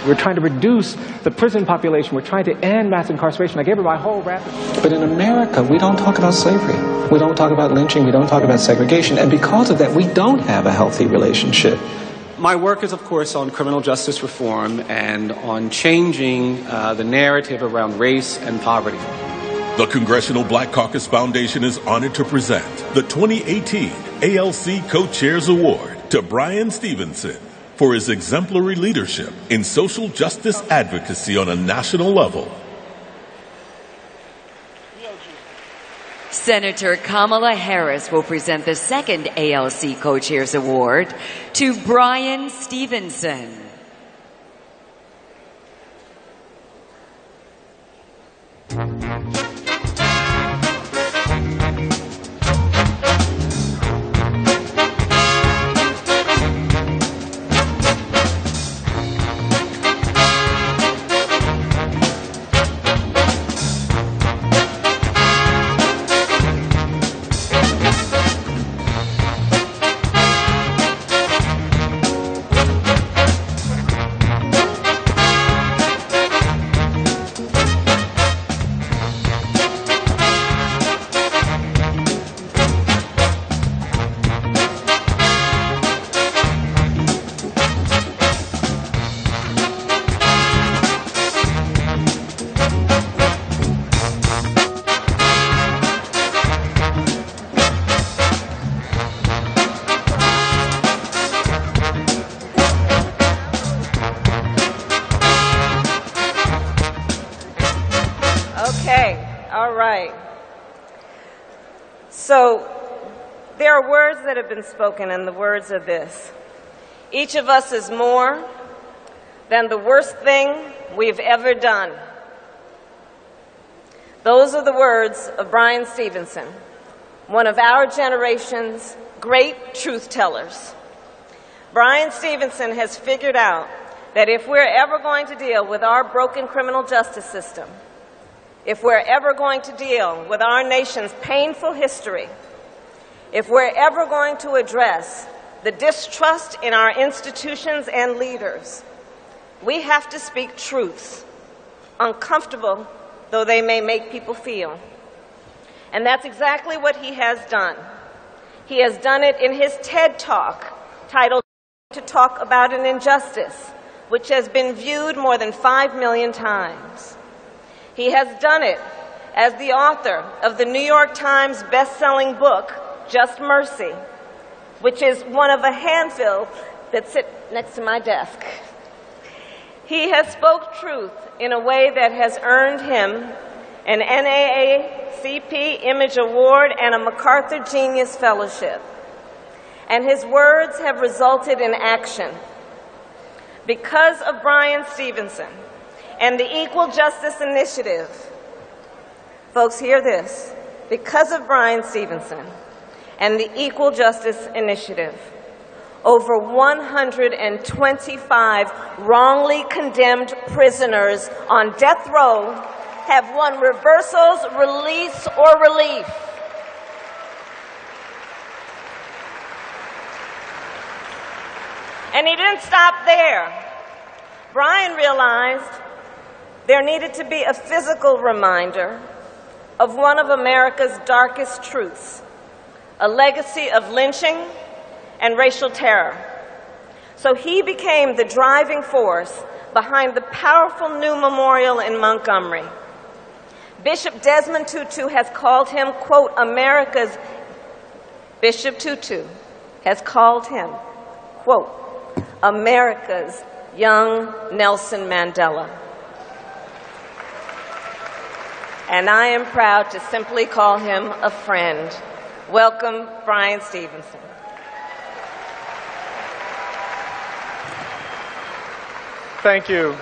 We're trying to reduce the prison population. We're trying to end mass incarceration. I gave her my whole rapid. But in America, we don't talk about slavery. We don't talk about lynching. We don't talk about segregation. And because of that, we don't have a healthy relationship. My work is, of course, on criminal justice reform and on changing the narrative around race and poverty. The Congressional Black Caucus Foundation is honored to present the 2018 ALC Co-Chairs Award to Bryan Stevenson for his exemplary leadership in social justice advocacy on a national level. Senator Kamala Harris will present the second ALC Co-Chairs Award to Bryan Stevenson. So there are words that have been spoken, and the words are this: each of us is more than the worst thing we've ever done. Those are the words of Bryan Stevenson, one of our generation's great truth tellers. Bryan Stevenson has figured out that if we're ever going to deal with our broken criminal justice system, if we're ever going to deal with our nation's painful history, if we're ever going to address the distrust in our institutions and leaders, we have to speak truths, uncomfortable though they may make people feel. And that's exactly what he has done. He has done it in his TED Talk, titled "To Talk About an Injustice," which has been viewed more than 5 million times. He has done it as the author of the New York Times best-selling book, Just Mercy, which is one of a handful that sit next to my desk. He has spoke truth in a way that has earned him an NAACP Image Award and a MacArthur Genius Fellowship. And his words have resulted in action. Because of Bryan Stevenson and the Equal Justice Initiative, folks, hear this. Because of Bryan Stevenson and the Equal Justice Initiative, over 125 wrongly condemned prisoners on death row have won reversals, release, or relief. And he didn't stop there. Bryan realized there needed to be a physical reminder of one of America's darkest truths, a legacy of lynching and racial terror. So he became the driving force behind the powerful new memorial in Montgomery. Bishop Desmond Tutu has called him, quote, Bishop Tutu has called him, quote, America's young Nelson Mandela. And I am proud to simply call him a friend. Welcome, Bryan Stevenson. Thank you.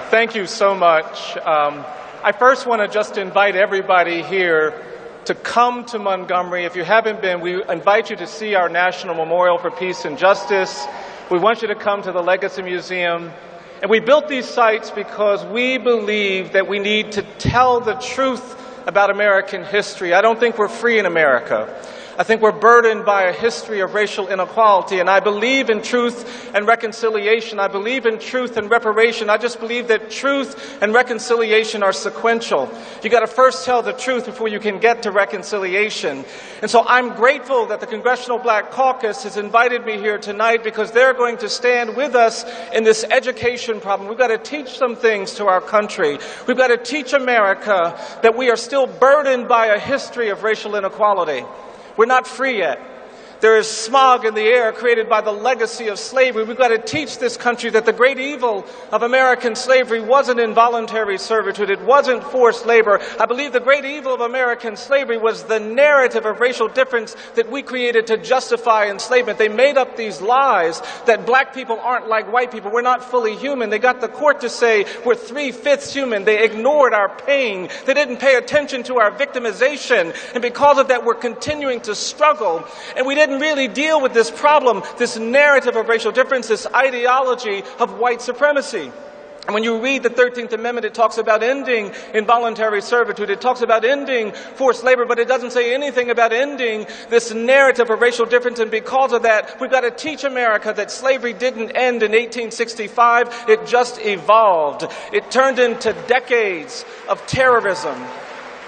Thank you so much. I first want to just invite everybody here to come to Montgomery. If you haven't been, we invite you to see our National Memorial for Peace and Justice. We want you to come to the Legacy Museum. And we built these sites because we believe that we need to tell the truth about American history. I don't think we're free in America. I think we're burdened by a history of racial inequality, and I believe in truth and reconciliation. I believe in truth and reparation. I just believe that truth and reconciliation are sequential. You got to first tell the truth before you can get to reconciliation. And so I'm grateful that the Congressional Black Caucus has invited me here tonight because they're going to stand with us in this education problem. We've got to teach some things to our country. We've got to teach America that we are still burdened by a history of racial inequality. We're not free yet. There is smog in the air created by the legacy of slavery. We've got to teach this country that the great evil of American slavery wasn't involuntary servitude. It wasn't forced labor. I believe the great evil of American slavery was the narrative of racial difference that we created to justify enslavement. They made up these lies that black people aren't like white people. We're not fully human. They got the court to say we're 3/5 human. They ignored our pain. They didn't pay attention to our victimization. And because of that, we're continuing to struggle. And we didn't really deal with this problem, this narrative of racial difference, this ideology of white supremacy. And when you read the 13th Amendment, it talks about ending involuntary servitude. It talks about ending forced labor, but it doesn't say anything about ending this narrative of racial difference. And because of that, we've got to teach America that slavery didn't end in 1865. It just evolved. It turned into decades of terrorism.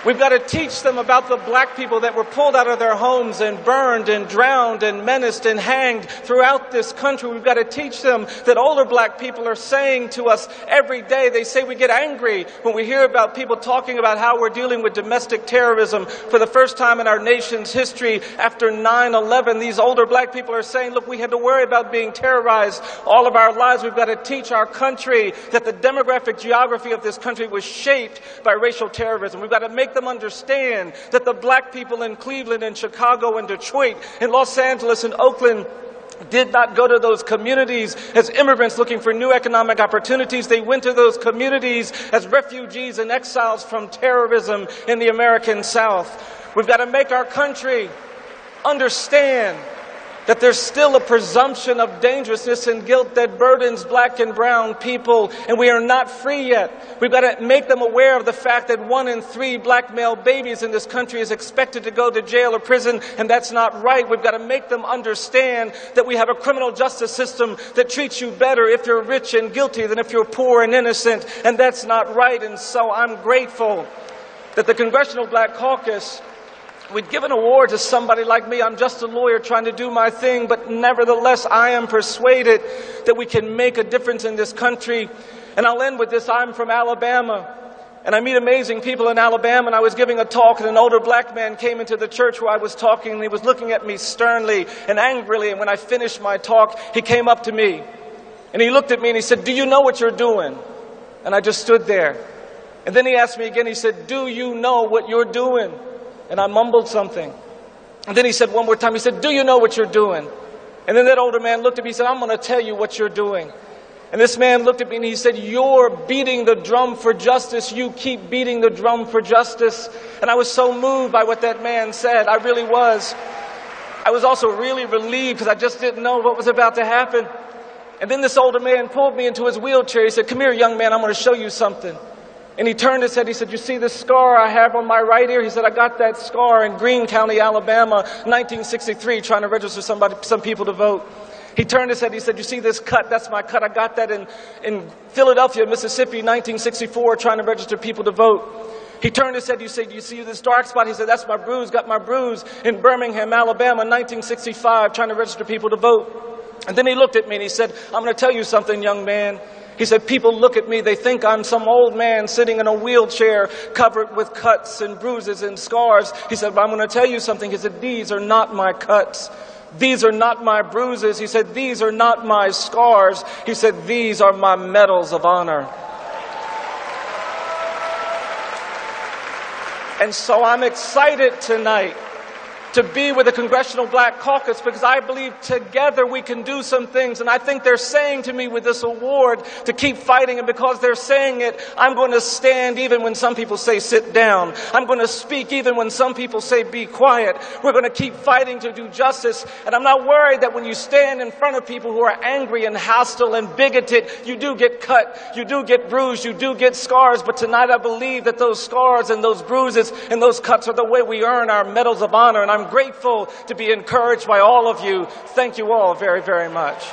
We've got to teach them about the black people that were pulled out of their homes and burned and drowned and menaced and hanged throughout this country. We've got to teach them that older black people are saying to us every day, they say we get angry when we hear about people talking about how we're dealing with domestic terrorism for the first time in our nation's history after 9/11. These older black people are saying, look, we had to worry about being terrorized all of our lives. We've got to teach our country that the demographic geography of this country was shaped by racial terrorism. We've got to make them understand that the black people in Cleveland and Chicago and Detroit and Los Angeles and Oakland did not go to those communities as immigrants looking for new economic opportunities. They went to those communities as refugees and exiles from terrorism in the American South. We've got to make our country understand that there's still a presumption of dangerousness and guilt that burdens black and brown people, and we are not free yet. We've got to make them aware of the fact that 1 in 3 black male babies in this country is expected to go to jail or prison, and that's not right. We've got to make them understand that we have a criminal justice system that treats you better if you're rich and guilty than if you're poor and innocent, and that's not right. And so I'm grateful that the Congressional Black Caucus we'd give an award to somebody like me. I'm just a lawyer trying to do my thing, but nevertheless, I am persuaded that we can make a difference in this country. And I'll end with this. I'm from Alabama. And I meet amazing people in Alabama, and I was giving a talk, and an older black man came into the church where I was talking, and he was looking at me sternly and angrily, and when I finished my talk, he came up to me, and he looked at me, and he said, "Do you know what you're doing?" And I just stood there. And then he asked me again, he said, "Do you know what you're doing?" And I mumbled something. And then he said one more time, he said, "Do you know what you're doing?" And then that older man looked at me and said, "I'm going to tell you what you're doing." And this man looked at me and he said, "You're beating the drum for justice. You keep beating the drum for justice." And I was so moved by what that man said. I really was. I was also really relieved because I just didn't know what was about to happen. And then this older man pulled me into his wheelchair. He said, "Come here, young man, I'm going to show you something." And he turned his head. He said, "You see this scar I have on my right ear?" He said, "I got that scar in Greene County, Alabama, 1963, trying to register some people to vote." He turned his head. He said, "You see this cut? That's my cut. I got that in Philadelphia, Mississippi, 1964, trying to register people to vote." He turned his head. "You see this dark spot?" He said, "That's my bruise. Got my bruise in Birmingham, Alabama, 1965, trying to register people to vote." And then he looked at me and he said, "I'm going to tell you something, young man." He said, "People look at me, they think I'm some old man sitting in a wheelchair covered with cuts and bruises and scars." He said, "But I'm going to tell you something." He said, "These are not my cuts. These are not my bruises." He said, "These are not my scars." He said, "These are my medals of honor." And so I'm excited tonight to be with the Congressional Black Caucus because I believe together we can do some things. And I think they're saying to me with this award to keep fighting. And because they're saying it, I'm going to stand even when some people say sit down. I'm going to speak even when some people say be quiet. We're going to keep fighting to do justice. And I'm not worried that when you stand in front of people who are angry and hostile and bigoted, you do get cut, you do get bruised, you do get scars. But tonight I believe that those scars and those bruises and those cuts are the way we earn our medals of honor. And I'm grateful to be encouraged by all of you. Thank you all very, very much.